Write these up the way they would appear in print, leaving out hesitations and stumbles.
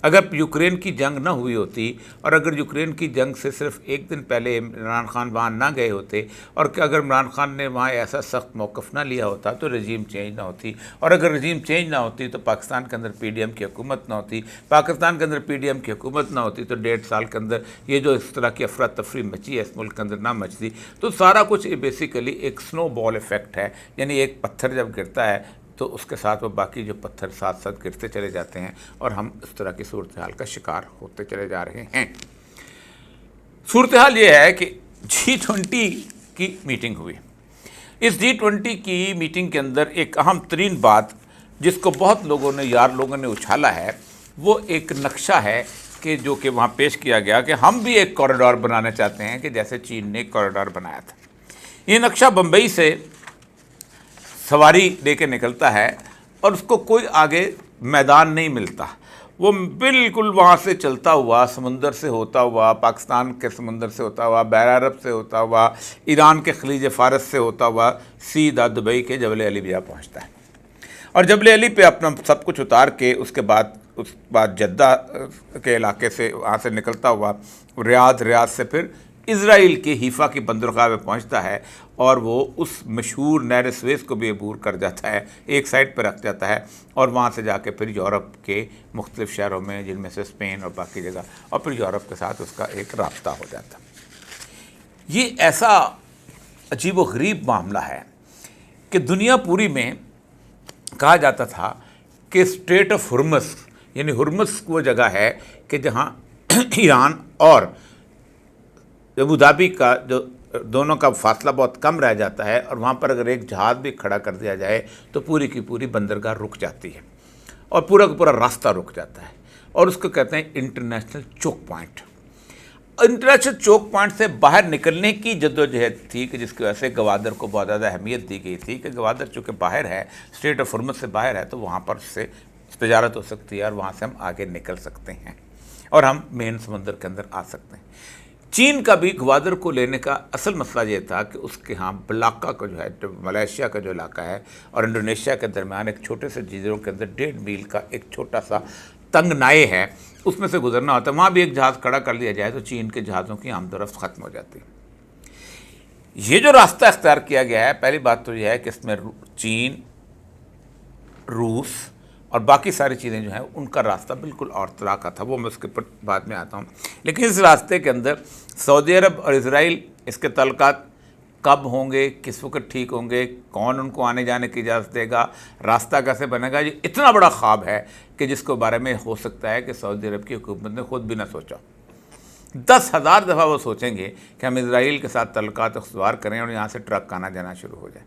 अगर यूक्रेन की जंग ना हुई होती और अगर यूक्रेन की जंग से सिर्फ एक दिन पहले इमरान खान वहाँ ना गए होते और कि अगर इमरान खान ने वहाँ ऐसा सख्त मौक़िफ़ ना लिया होता तो रजीम चेंज ना होती, और अगर रजीम चेंज ना होती तो पाकिस्तान के अंदर पीडीएम की हुकूमत ना होती, पाकिस्तान के अंदर पीडीएम की हुकूमत ना होती तो 1.5 साल के अंदर ये जो इस तरह की अफरा तफरी मची है इस मुल्क के अंदर ना मचती। तो सारा कुछ बेसिकली एक स्नो बॉल इफ़ेक्ट है, यानी एक पत्थर जब गिरता है तो उसके साथ वो बाकी जो पत्थर साथ साथ गिरते चले जाते हैं और हम इस तरह की सूरत हाल का शिकार होते चले जा रहे हैं। सूरत हाल ये है कि G20 की मीटिंग हुई। इस G20 की मीटिंग के अंदर एक अहम तरीन बात जिसको बहुत लोगों ने उछाला है, वो एक नक्शा है कि जो कि वहाँ पेश किया गया कि हम भी एक कॉरिडोर बनाना चाहते हैं कि जैसे चीन ने एक कॉरिडोर बनाया था। ये नक्शा बम्बई से सवारी लेके निकलता है और उसको कोई आगे मैदान नहीं मिलता, वो बिल्कुल वहाँ से चलता हुआ समुंदर से होता हुआ, पाकिस्तान के समुंदर से होता हुआ, बहर अरब से होता हुआ, ईरान के खलीज फ़ारस से होता हुआ सीधा दुबई के जबल अली भी पहुँचता है। और जबल अली पे अपना सब कुछ उतार के उसके बाद जद्दा के इलाके से वहाँ से निकलता हुआ रियाद से फिर इज़राइल के हीफ़ा की बंदरगाह में पहुँचता है और वो उस मशहूर नहर स्वेज़ को भी अबूर कर जाता है, एक साइड पर रख जाता है और वहाँ से जाके फिर यूरोप के मुख्तलिफ़ शहरों में जिनमें से स्पेन और बाकी जगह और फिर यूरोप के साथ उसका एक राब्ता हो जाता। ये ऐसा अजीब व गरीब मामला है कि दुनिया पूरी में कहा जाता था कि स्ट्रेट ऑफ हुर्मुज़, यानी हुर्मुज़ वो जगह है कि जहाँ ईरान और अबू धाबी का जो दोनों का फासला बहुत कम रह जाता है और वहाँ पर अगर एक जहाज़ भी खड़ा कर दिया जाए तो पूरी की पूरी बंदरगाह रुक जाती है और पूरा का पूरा रास्ता रुक जाता है और उसको कहते हैं international choke point. International choke point से बाहर निकलने की जद्दोजहद थी कि जिसकी वजह से गवादर को बहुत ज़्यादा अहमियत दी गई थी कि गवादर चूँकि बाहर है, स्ट्रेट ऑफ हुर्मुज़ से बाहर है, तो वहाँ पर से तजारत हो सकती है और वहाँ से हम आगे निकल सकते हैं और हम मेन समंदर के अंदर आ सकते हैं। चीन का भी ग्वादर को लेने का असल मसला ये था कि उसके यहाँ बलाका का जो है, जो मलेशिया का जो इलाका है और इंडोनेशिया के दरमियान एक छोटे से जजीरों के अंदर 1.5 मील का एक छोटा सा तंग नाये है, उसमें से गुजरना होता है। वहाँ भी एक जहाज़ खड़ा कर लिया जाए तो चीन के जहाज़ों की आमदोरफ्त ख़त्म हो जाती है। ये जो रास्ता अख्तियार किया गया है, पहली बात तो यह है कि इसमें चीन, रूस और बाकी सारी चीज़ें जो हैं उनका रास्ता बिल्कुल और तरह का था, वो मैं उसके ऊपर बाद में आता हूँ। लेकिन इस रास्ते के अंदर सऊदी अरब और इज़राइल इसके तल्लुकात कब होंगे, किस वक्त ठीक होंगे, कौन उनको आने जाने की इजाज़त देगा, रास्ता कैसे बनेगा, ये इतना बड़ा ख्वाब है कि जिसके बारे में हो सकता है कि सऊदी अरब की हुकूमत ने खुद भी ना सोचा। 10,000 दफ़ा वो सोचेंगे कि हम इज़राइल के साथ तल्लुकात इख्तियार करें और यहाँ से ट्रक आना जाना शुरू हो जाए।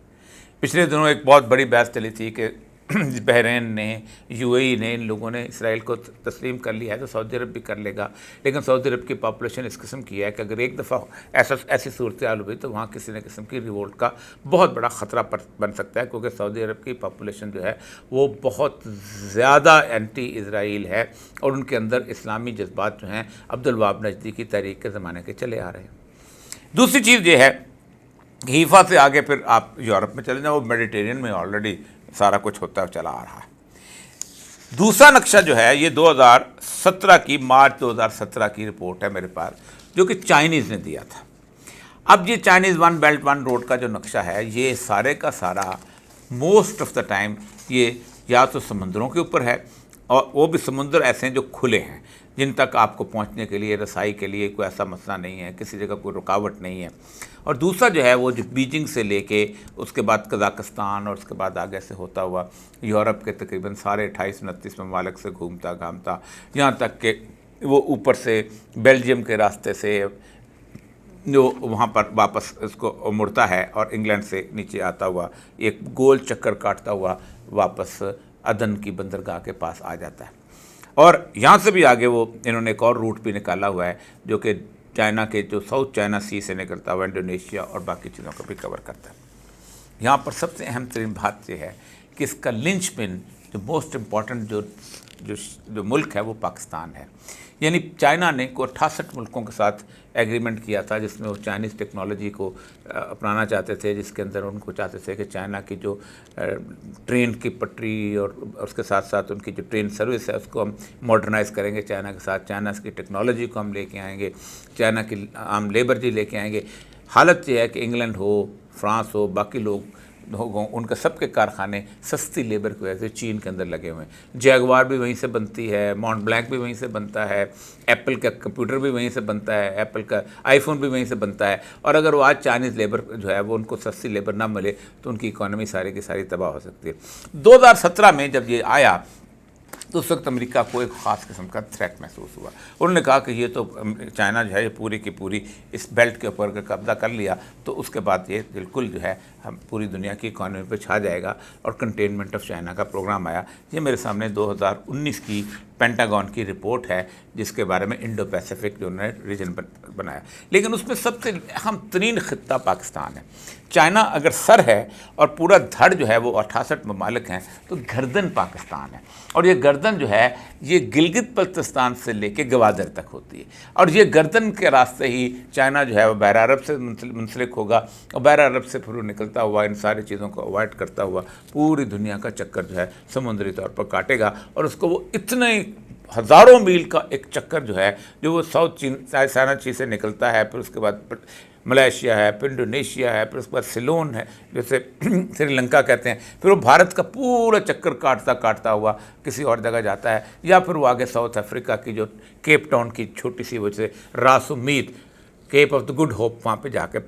पिछले दिनों एक बहुत बड़ी बहस चली थी कि बहरीन ने, यूएई ने, इन लोगों ने इसराइल को तस्लीम कर लिया है तो सऊदी अरब भी कर लेगा। लेकिन सऊदी अरब की पॉपुलेशन इस किस्म की है कि अगर एक दफ़ा ऐसी सूरत हाल हुई तो वहाँ किसी न किस्म की रिवोल्ट का बहुत बड़ा ख़तरा बन सकता है, क्योंकि सऊदी अरब की पॉपुलेशन जो है वो बहुत ज़्यादा एंटी इसराइल है और उनके अंदर इस्लामी जज्बात जो हैं अब्दुल वहाब नजदी की तहरीक के ज़माने के चले आ रहे हैं। दूसरी चीज़ ये है कि हीफ़ा से आगे फिर आप यूरोप में चले जाओ, वो मेडिटेरियन में ऑलरेडी सारा कुछ होता चला आ रहा है। दूसरा नक्शा जो है ये 2017 की मार्च 2017 की रिपोर्ट है मेरे पास, जो कि चाइनीज़ ने दिया था। अब ये Chinese one belt one road का जो नक्शा है ये सारे का सारा मोस्ट ऑफ द टाइम ये या तो समुंदरों के ऊपर है और वो भी समुंदर ऐसे हैं जो खुले हैं, जिन तक आपको पहुंचने के लिए, रसाई के लिए कोई ऐसा मसला नहीं है, किसी जगह कोई रुकावट नहीं है। और दूसरा जो है वो जो बीजिंग से लेके उसके बाद कज़ाकिस्तान और उसके बाद आगे से होता हुआ यूरोप के तकरीबन सारे 28-29 ममालिक से घूमता घामता यहाँ तक कि वो ऊपर से बेल्जियम के रास्ते से जो वहाँ पर वापस इसको मुड़ता है और इंग्लैंड से नीचे आता हुआ एक गोल चक्कर काटता हुआ वापस अदन की बंदरगाह के पास आ जाता है। और यहाँ से भी आगे वो इन्होंने एक और रूट भी निकाला हुआ है जो कि चाइना के जो साउथ चाइना सी से निकलता हुआ इंडोनेशिया और बाकी चीज़ों को भी कवर करता है। यहाँ पर सबसे अहम तरीन बात यह है कि इसका लिंच पिन, जो मोस्ट इम्पॉर्टेंट जो जो मुल्क है वो पाकिस्तान है। यानी चाइना ने को 68 मुल्कों के साथ एग्रीमेंट किया था जिसमें वो चाइनीज़ टेक्नोलॉजी को अपनाना चाहते थे, जिसके अंदर उनको चाहते थे कि चाइना की जो ट्रेन की पटरी और उसके साथ साथ उनकी जो ट्रेन सर्विस है उसको हम मॉडर्नाइज़ करेंगे चाइना के साथ, चाइना की टेक्नोलॉजी को हम लेके आएंगे, चाइना की आम लेबर जी लेके आएंगे। हालत ये है कि इंग्लैंड हो, फ्रांस हो, बाकी लोग हों, उनके सबके कारखाने सस्ती लेबर की वजह से चीन के अंदर लगे हुए हैं। जैगवार भी वहीं से बनती है, मॉन्ट ब्लैंक भी वहीं से बनता है, एप्पल का कंप्यूटर भी वहीं से बनता है, एप्पल का आईफोन भी वहीं से बनता है। और अगर वो आज चाइनीज़ लेबर जो है वो उनको सस्ती लेबर ना मिले तो उनकी इकॉनमी सारी की सारी तबाह हो सकती है। 2017 में जब ये आया तो उस वक्त अमेरिका को एक ख़ास किस्म का थ्रेट महसूस हुआ। उन्होंने कहा कि ये तो चाइना जो है ये पूरी की पूरी इस बेल्ट के ऊपर अगर कब्जा कर लिया तो उसके बाद ये बिल्कुल जो है हम पूरी दुनिया की इकॉनमी पे छा जाएगा। और कंटेनमेंट ऑफ चाइना का प्रोग्राम आया। ये मेरे सामने 2019 की पेंटागन की रिपोर्ट है जिसके बारे में इंडो पैसिफिक जो उन्होंने रीजन बनाया। लेकिन उसमें सबसे अहम तरीन ख़ित्ता पाकिस्तान है। चाइना अगर सर है और पूरा धड़ जो है वो 68 ममालिक हैं तो गर्दन पाकिस्तान है। और ये गर्दन जो है ये गिलगित बल्तिस्तान से लेके गवादर तक होती है। और ये गर्दन के रास्ते ही चाइना जो है वो बहर अरब से मुंसलिक होगा और बहर अरब से फिर निकलता हुआ इन सारी चीज़ों को अवॉइड करता हुआ पूरी दुनिया का चक्कर जो है समुद्री तौर पर काटेगा। और उसको वो इतने हज़ारों मील का एक चक्कर जो है जो वो साउथ चीन चाइना ची से निकलता है, फिर उसके बाद मलेशिया है, फिर इंडोनेशिया है, फिर उसके बाद सिलोन है जैसे श्रीलंका कहते हैं, फिर वो भारत का पूरा चक्कर काटता काटता हुआ किसी और जगह जाता है, या फिर वो आगे साउथ अफ्रीका की जो केप टाउन की छोटी सी वजह से रास उम्मीद Cape of the Good Hope वहाँ पे जाके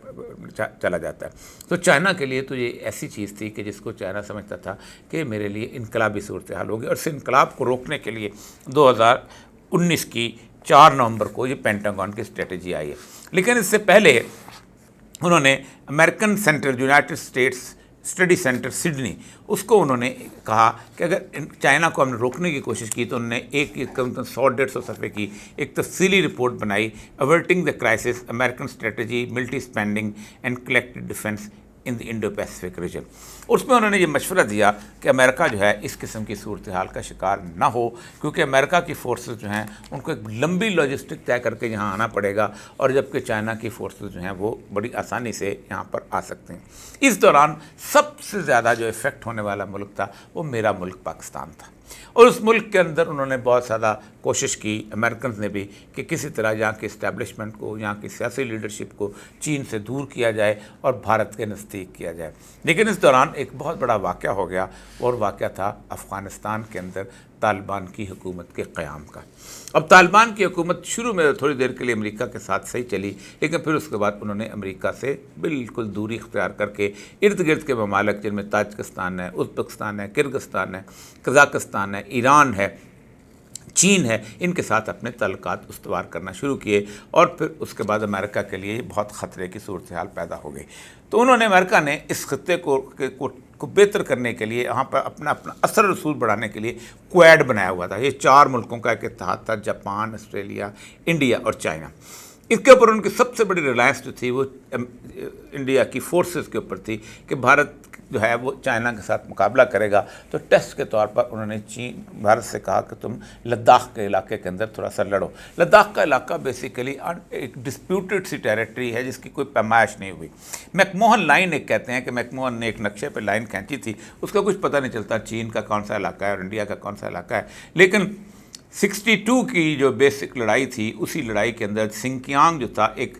चला जाता है। तो चाइना के लिए तो ये ऐसी चीज़ थी कि जिसको चाइना समझता था कि मेरे लिए इनकलाबी सूरत हाल होगी। और इस इनकलाब को रोकने के लिए 2019 की 4 नवंबर को ये पेंटागन की स्ट्रेटजी आई है। लेकिन इससे पहले उन्होंने American centre United states study centre Sydney उसको उन्होंने कहा कि अगर चाइना को हमने रोकने की कोशिश की तो उन्होंने एक 100-150 सफ़े की एक तफसीली रिपोर्ट बनाई, averting the crisis American strategy multi spending and collective defence in the Indo Pacific region. उसमें उन्होंने ये मशवरा दिया कि अमेरिका जो है इस किस्म की सूरत हाल का शिकार ना हो, क्योंकि अमेरिका की फोर्सेस जो हैं उनको एक लंबी लॉजिस्टिक तय करके यहाँ आना पड़ेगा, और जबकि चाइना की फोर्सेस जो हैं वो बड़ी आसानी से यहाँ पर आ सकते हैं। इस दौरान सबसे ज़्यादा जो इफ़ेक्ट होने वाला मुल्क था वो मेरा मुल्क पाकिस्तान था। और उस मुल्क के अंदर उन्होंने बहुत ज़्यादा कोशिश की, अमेरिकन ने भी, कि किसी तरह यहाँ के इस्टेब्लिशमेंट को, यहाँ की सियासी लीडरशिप को चीन से दूर किया जाए और भारत के नज़दीक किया जाए। लेकिन इस दौरान एक बहुत बड़ा वाक़या हो गया, और वाक़या था अफ़गानिस्तान के अंदर तालिबान की हुकूमत के क़याम का। अब तालिबान की हुकूमत शुरू में थोड़ी देर के लिए अमेरिका के साथ सही चली, लेकिन फिर उसके बाद उन्होंने अमेरिका से बिल्कुल दूरी इख्तियार करके इर्द गिर्द के ममालिक जिनमें ताजिकिस्तान है, उज़्बेकिस्तान है, किर्गिस्तान है, कज़ाकिस्तान है, ईरान है, चीन है, इनके साथ अपने तल्लुकात उस्तवार करना शुरू किए। और फिर उसके बाद अमेरिका के लिए बहुत ख़तरे की सूरत हाल पैदा हो गई। तो उन्होंने अमेरिका ने इस खत्ते को बेहतर करने के लिए, यहाँ पर अपना असर रसूल बढ़ाने के लिए क्वाड बनाया हुआ था। ये 4 मुल्कों का एक इत्तेहाद था, जापान, ऑस्ट्रेलिया, इंडिया और चाइना। इसके ऊपर उनकी सबसे बड़ी रिलायंस जो थी वो इंडिया की फोर्सेस के ऊपर थी कि भारत जो है वो चाइना के साथ मुकाबला करेगा। तो टेस्ट के तौर पर उन्होंने भारत से कहा कि तुम लद्दाख के इलाके के अंदर थोड़ा सा लड़ो। लद्दाख का इलाका बेसिकली एक डिस्प्यूटेड सी टेरिटरी है जिसकी कोई पैमाइश नहीं हुई। मैकमोहन लाइन एक कहते हैं कि मैकमोहन ने एक नक्शे पर लाइन खींची थी, उसका कुछ पता नहीं चलता चीन का कौन सा इलाका है और इंडिया का कौन सा इलाका है। लेकिन 62 की जो बेसिक लड़ाई थी, उसी लड़ाई के अंदर सिंकियांग जो था एक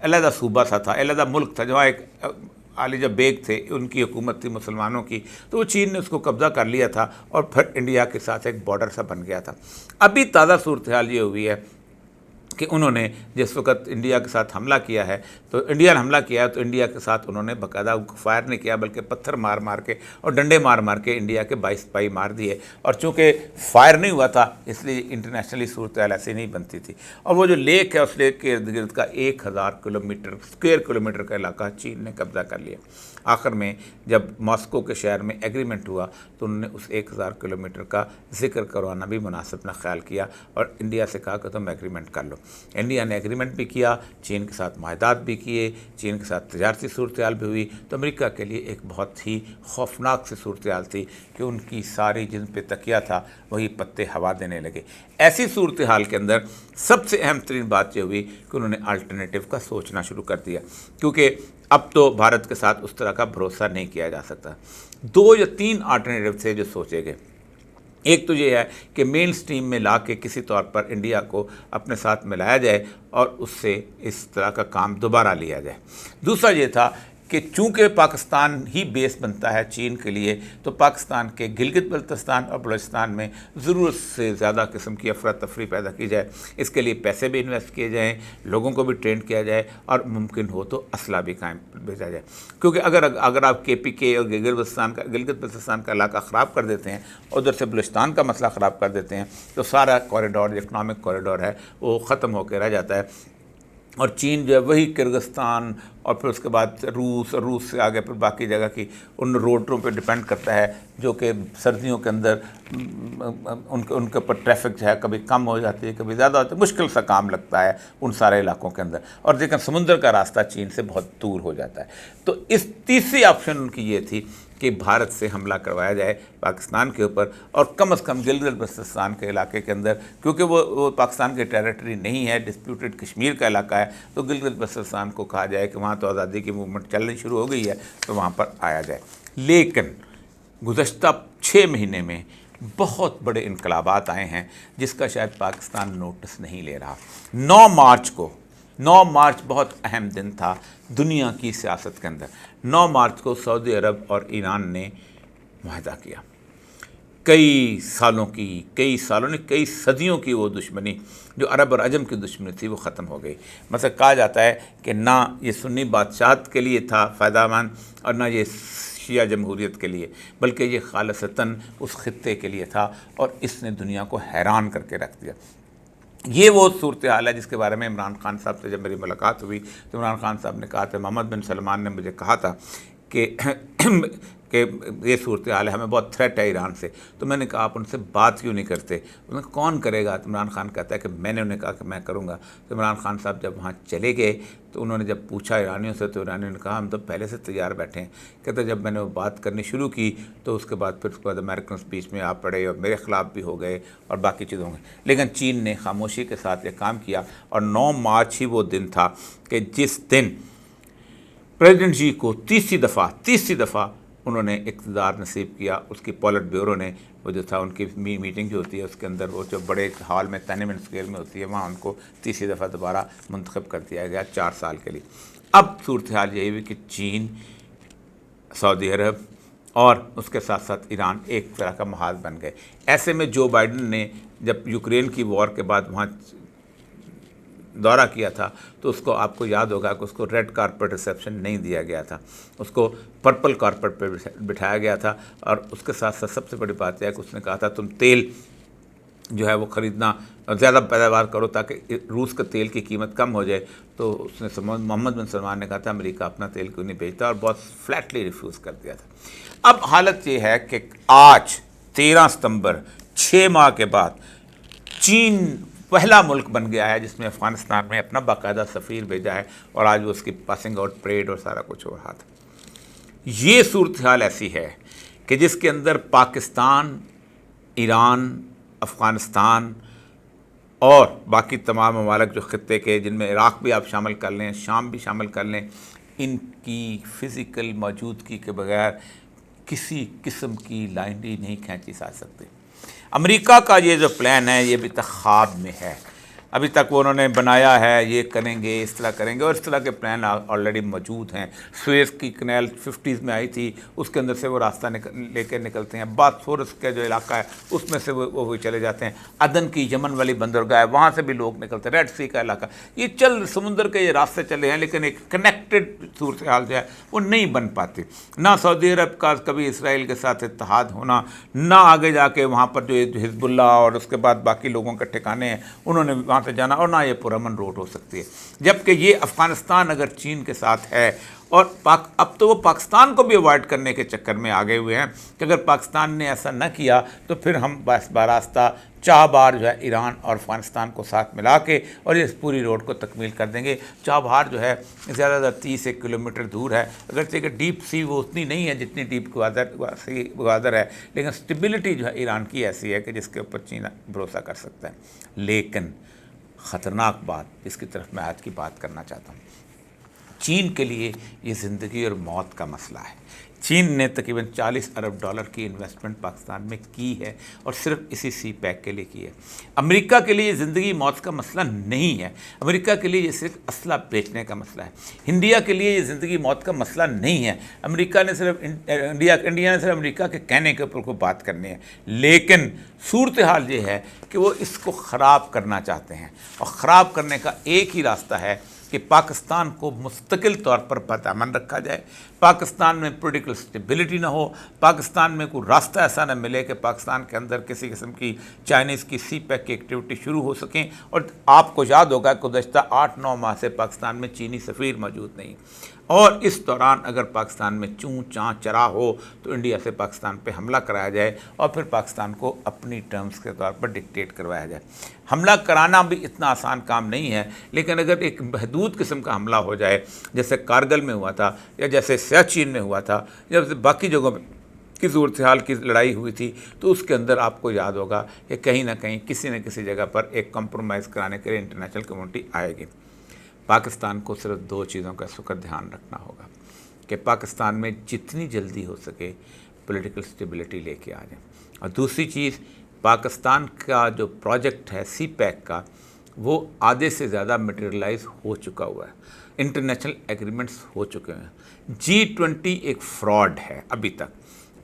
अलहदा सूबा सा था, अलहदा मुल्क था, जहाँ एक आलिजा बेग थे, उनकी हुकूमत थी मुसलमानों की। तो वो चीन ने उसको कब्ज़ा कर लिया था और फिर इंडिया के साथ एक बॉर्डर सा बन गया था। अभी ताज़ा सूरत हाल ये हुई है कि उन्होंने जिस वक्त इंडिया के साथ हमला किया है, तो इंडिया ने हमला किया है, तो इंडिया के साथ उन्होंने बाकायदा फायर नहीं किया बल्कि पत्थर मार मार के और डंडे मार मार के इंडिया के 22 सिपाही मार दिए। और चूँकि फायर नहीं हुआ था इसलिए इंटरनेशनली सूरत हाल ऐसी नहीं बनती थी। और वो जो लेक है उस लेक के इर्द गिर्द का 1000 स्क्वायर किलोमीटर का इलाका चीन ने कब्ज़ा कर लिया। आखिर में जब मॉस्को के शहर में एग्रीमेंट हुआ तो उन्होंने उस 1000 किलोमीटर का जिक्र करवाना भी मुनासिब न ख्याल किया और इंडिया से कहा कि तुम एग्रीमेंट कर लो। इंडिया ने एग्रीमेंट भी किया, चीन के साथ माहदात भी किए, चीन के साथ तजारती सूरत भी हुई। तो अमेरिका के लिए एक बहुत ही खौफनाक सी सूरत थी कि उनकी सारी जिन पे तकिया था वही पत्ते हवा देने लगे। ऐसी सूरत हाल के अंदर सबसे अहम तरीन बात यह हुई कि उन्होंने अल्टरनेटिव का सोचना शुरू कर दिया, क्योंकि अब तो भारत के साथ उस तरह का भरोसा नहीं किया जा सकता। 2 या 3 अल्टरनेटिव थे जो सोचे गए। एक तो ये है कि मेन स्ट्रीम में ला के किसी तौर पर इंडिया को अपने साथ मिलाया जाए और उससे इस तरह का काम दोबारा लिया जाए। दूसरा ये था कि चूँकि पाकिस्तान ही बेस बनता है चीन के लिए, तो पाकिस्तान के गिलगित बल्तिस्तान और बलूचिस्तान में ज़रूरत से ज़्यादा किस्म की अफरा तफरी पैदा की जाए। इसके लिए पैसे भी इन्वेस्ट किए जाएँ, लोगों को भी ट्रेन किया जाए और मुमकिन हो तो असला भी कायम भेजा जाए। क्योंकि अगर आप KPK और गिलगित बल्तिस्तान का इलाका ख़राब कर देते हैं, उधर से बलूचिस्तान का मसला ख़राब कर देते हैं, तो सारा कॉरिडोर, इकनॉमिक कॉरिडोर है, वो ख़त्म होकर रह जाता है। और चीन जो है वही किर्गिस्तान और फिर उसके बाद रूस, और रूस से आगे फिर बाकी जगह की उन रोडों पे डिपेंड करता है, जो कि सर्दियों के अंदर उनके ऊपर ट्रैफिक जो है कभी कम हो जाती है, कभी ज़्यादा होती है। मुश्किल सा काम लगता है उन सारे इलाकों के अंदर। और लेकिन समुद्र का रास्ता चीन से बहुत दूर हो जाता है। तो इस तीसरी ऑप्शन उनकी ये थी कि भारत से हमला करवाया जाए पाकिस्तान के ऊपर, और कम से कम गिलगित बल्तिस्तान के इलाके के अंदर, क्योंकि वो पाकिस्तान की टेरिटरी नहीं है, डिस्प्यूटेड कश्मीर का इलाका है, तो गिलगित बल्तिस्तान को कहा जाए कि वहाँ तो आज़ादी की मूवमेंट चलनी शुरू हो गई है, तो वहाँ पर आया जाए। लेकिन गुज़श्ता 6 महीने में बहुत बड़े इनकलाबात आए हैं जिसका शायद पाकिस्तान नोटिस नहीं ले रहा। 9 मार्च बहुत अहम दिन था दुनिया की सियासत के अंदर। 9 मार्च को सऊदी अरब और ईरान ने मुआहदा किया। कई सदियों की वो दुश्मनी जो अरब और अजम की दुश्मनी थी वो ख़त्म हो गई। मतलब कहा जाता है कि ना ये सुन्नी बादशाहत के लिए था फ़ायदामंद और ना ये शिया जमहूरियत के लिए, बल्कि ये खालिसतन उस खित्ते के लिए था, और इसने दुनिया को हैरान करके रख दिया। ये वो सूरत हाल है जिसके बारे में इमरान खान साहब से जब मेरी मुलाकात हुई तो इमरान खान साहब ने कहा था, मोहम्मद बिन सलमान ने मुझे कहा था कि ये सूरत हाल है, हमें बहुत थ्रेट है ईरान से। तो मैंने कहा आप उनसे बात क्यों नहीं करते? उन्होंने कौन करेगा? तो इमरान खान कहता है कि मैंने उन्हें कहा कि मैं करूँगा। तो इमरान खान साहब जब वहाँ चले गए तो उन्होंने जब पूछा ईरानियों से, तो ईरानियों ने कहा हम तो पहले से तैयार बैठे हैं। कहते जब मैंने वो बात करनी शुरू की तो उसके बाद अमेरिकन बीच में आ पड़े और मेरे ख़िलाफ़ भी हो गए और बाकी चीज़ हो गई। लेकिन चीन ने खामोशी के साथ ये काम किया, और 9 मार्च ही वो दिन था कि जिस दिन प्रेसिडेंट जी को तीसरी दफ़ा उन्होंने इक़्तिदार नसीब किया। उसकी पॉलिट ब्यूरो ने वो जो था उनकी मीटिंग जो होती है उसके अंदर, वो जो बड़े हॉल में टेनमेंट स्क्वायर में होती है, वहाँ उनको तीसरी दफ़ा दोबारा मुंतखब कर दिया गया 4 साल के लिए। अब सूरत हाल यही हुई कि चीन, सऊदी अरब और उसके साथ साथ ईरान एक तरह का महाज बन गए। ऐसे में जो बाइडन ने जब यूक्रेन की वॉर के बाद वहाँ दौरा किया था तो उसको, आपको याद होगा कि उसको रेड कारपेट रिसेप्शन नहीं दिया गया था, उसको पर्पल कारपेट पर बिठाया गया था। और उसके साथ साथ सबसे बड़ी बात यह है कि उसने कहा था तुम तेल जो है वो ख़रीदना, ज़्यादा पैदावार करो ताकि रूस का तेल की कीमत कम हो जाए। तो उसने मोहम्मद बिन सलमान ने कहा था अमेरिका अपना तेल क्यों नहीं बेचता, और बहुत फ्लैटली रिफ्यूज़ कर दिया था। अब हालत ये है कि आज 13 सितंबर 6 माह के बाद चीन पहला मुल्क बन गया है जिसमें अफ़गानिस्तान में अपना बाकायदा सफ़ीर भेजा है, और आज वो उसकी पासिंग आउट परेड और सारा कुछ हो रहा था। ये सूरत हाल ऐसी है कि जिसके अंदर पाकिस्तान, ईरान, अफ़गानिस्तान और बाकी तमाम ममालिक जो ख़ित्ते के, जिनमें इराक़ भी आप शामिल कर लें, शाम भी शामिल कर लें, इनकी फ़िज़िकल मौजूदगी के बगैर किसी किस्म की लाइन ही नहीं खींची जा सकती। अमेरिका का ये जो प्लान है ये अभी तक ख्वाब में है। अभी तक वो उन्होंने बनाया है ये करेंगे, इस तरह करेंगे, और इस तरह के प्लान ऑलरेडी मौजूद हैं। सुएज़ की कैनाल 50s में आई थी, उसके अंदर से वो रास्ता लेकर निकलते हैं। बॉस्फोरस का जो इलाका है उसमें से वो चले जाते हैं। अदन की यमन वाली बंदरगाह है, वहाँ से भी लोग निकलते हैं। रेड सी का इलाका, ये समुंदर के ये रास्ते चले हैं, लेकिन एक कनेक्टेड सूरत हाल जो है वो नहीं बन पाती। ना सऊदी अरब का कभी इसराइल के साथ इत्तेहाद होना, ना आगे जाके वहाँ पर जो हिजबुल्ला और उसके बाद बाकी लोगों के ठिकाने हैं उन्होंने वहाँ से जाना, और ना ये पुरअमन रोड हो सकती है। जबकि ये अफ़गानिस्तान अगर चीन के साथ है और अब तो वो पाकिस्तान को भी अवॉइड करने के चक्कर में आ गए हुए हैं कि अगर पाकिस्तान ने ऐसा न किया तो फिर हम बस बारास्ता चाबहार जो है ईरान और अफ़गानिस्तान को साथ मिला के और इस पूरी रोड को तकमील कर देंगे। चाबहार जो है ज़्यादा 30 किलोमीटर दूर है, अगर डीप सी वो उतनी नहीं है जितनी डीप ग्वादर है, लेकिन स्टेबिलिटी जो है ईरान की ऐसी है कि जिसके ऊपर चीन भरोसा कर सकता है। लेकिन ख़तरनाक बात जिसकी तरफ मैं आज की बात करना चाहता हूँ, चीन के लिए ये ज़िंदगी और मौत का मसला है। चीन ने तकरीबन $40 अरब की इन्वेस्टमेंट पाकिस्तान में की है और सिर्फ इसी सी पैक के लिए की है। अमेरिका के लिए ये ज़िंदगी मौत का मसला नहीं है, अमेरिका के लिए ये सिर्फ असला बेचने का मसला है। इंडिया के लिए ये ज़िंदगी मौत का मसला नहीं है, अमेरिका ने सिर्फ इंडिया ने सिर्फ अमेरिका के कहने के ऊपर को बात करनी है। लेकिन सूरत हाल ये है कि वो इसको ख़राब करना चाहते हैं और ख़राब करने का एक ही रास्ता है कि पाकिस्तान को मुस्तकिल तौर पर बदअमन रखा जाए, पाकिस्तान में पॉलिटिकल स्टेबिलिटी ना हो, पाकिस्तान में कोई रास्ता ऐसा ना मिले कि पाकिस्तान के अंदर किसी किस्म की चाइनीज़ की सी पैक की एक्टिविटी शुरू हो सकें। और आपको याद होगा कि गुज़श्ता 8-9 माह से पाकिस्तान में चीनी सफ़ीर मौजूद नहीं, और इस दौरान अगर पाकिस्तान में चूँ चाँ चरा हो तो इंडिया से पाकिस्तान पे हमला कराया जाए और फिर पाकिस्तान को अपनी टर्म्स के तौर पर डिक्टेट करवाया जाए। हमला कराना भी इतना आसान काम नहीं है, लेकिन अगर एक महदूद किस्म का हमला हो जाए जैसे कारगिल में हुआ था या जैसे सियाचिन में हुआ था या जैसे बाकी जगहों पर की सूरत हाल की लड़ाई हुई थी, तो उसके अंदर आपको याद होगा कि कहीं ना कहीं किसी न किसी जगह पर एक कंप्रोमाइज़ कराने के लिए इंटरनेशनल कम्युनिटी आएगी। पाकिस्तान को सिर्फ 2 चीज़ों का सुकर ध्यान रखना होगा कि पाकिस्तान में जितनी जल्दी हो सके पॉलिटिकल स्टेबिलिटी लेके आ जाए, और दूसरी चीज़ पाकिस्तान का जो प्रोजेक्ट है सी पैक का वो आधे से ज़्यादा मटेरियलाइज हो चुका हुआ है, इंटरनेशनल एग्रीमेंट्स हो चुके हैं। G20 एक फ्रॉड है अभी तक,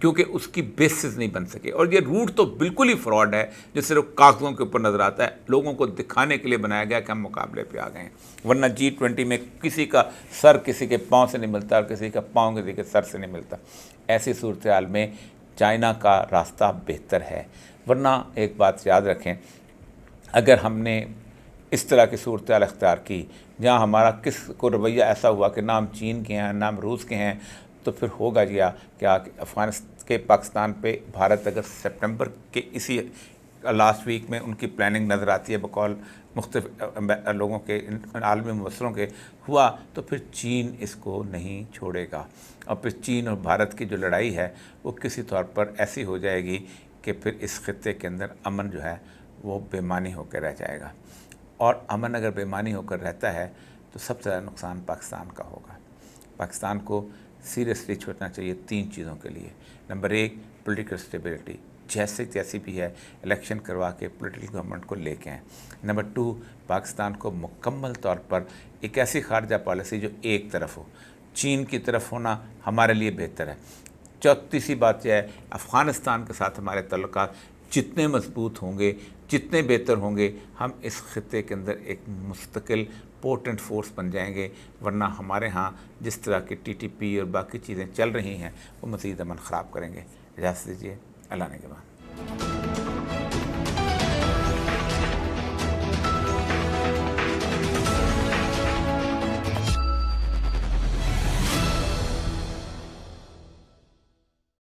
क्योंकि उसकी बेसिस नहीं बन सके, और ये रूट तो बिल्कुल ही फ्रॉड है जो सिर्फ कागज़ों के ऊपर नज़र आता है, लोगों को दिखाने के लिए बनाया गया कि हम मुकाबले पे आ गए हैं। वरना G20 में किसी का सर किसी के पाँव से नहीं मिलता और किसी का पाँव किसी के सर से नहीं मिलता। ऐसी सूरत हाल में चाइना का रास्ता बेहतर है। वरना एक बात याद रखें, अगर हमने इस तरह की सूरत हाल अख्तियार की जहाँ हमारा किस को रवैया ऐसा हुआ कि ना हम चीन के हैं ना हम रूस के हैं, तो फिर होगा क्या अफ़गानिस्तान के पाकिस्तान पे भारत अगर सितंबर के इसी लास्ट वीक में उनकी प्लानिंग नज़र आती है बकौल मुख्तलिफ लोगों के आलमी मुबसरों के हुआ, तो फिर चीन इसको नहीं छोड़ेगा और फिर चीन और भारत की जो लड़ाई है वो किसी तौर पर ऐसी हो जाएगी कि फिर इस खित्ते के अंदर अमन जो है वो बेमानी होकर रह जाएगा। और अमन अगर बेमानी होकर रहता है तो सबसे ज़्यादा नुकसान पाकिस्तान का होगा। पाकिस्तान को सीरियसली छोड़ना चाहिए 3 चीज़ों के लिए। नंबर 1 पॉलिटिकल स्टेबिलिटी, जैसी भी है इलेक्शन करवा के पॉलिटिकल गवर्नमेंट को लेके आएँ। नंबर 2 पाकिस्तान को मुकम्मल तौर पर एक ऐसी खारजा पॉलिसी जो एक तरफ हो, चीन की तरफ होना हमारे लिए बेहतर है। तीसरी बात यह है अफ़गानिस्तान के साथ हमारे तल्लुकात जितने मजबूत होंगे, जितने बेहतर होंगे, हम इस खित्ते के अंदर एक मुस्तकिल पोटेंट फोर्स बन जाएंगे। वरना हमारे यहाँ जिस तरह की TTP और बाकी चीज़ें चल रही हैं वो मज़ीद अमन ख़राब करेंगे। इजाज़त दीजिए, अल्लाह ने के बाद।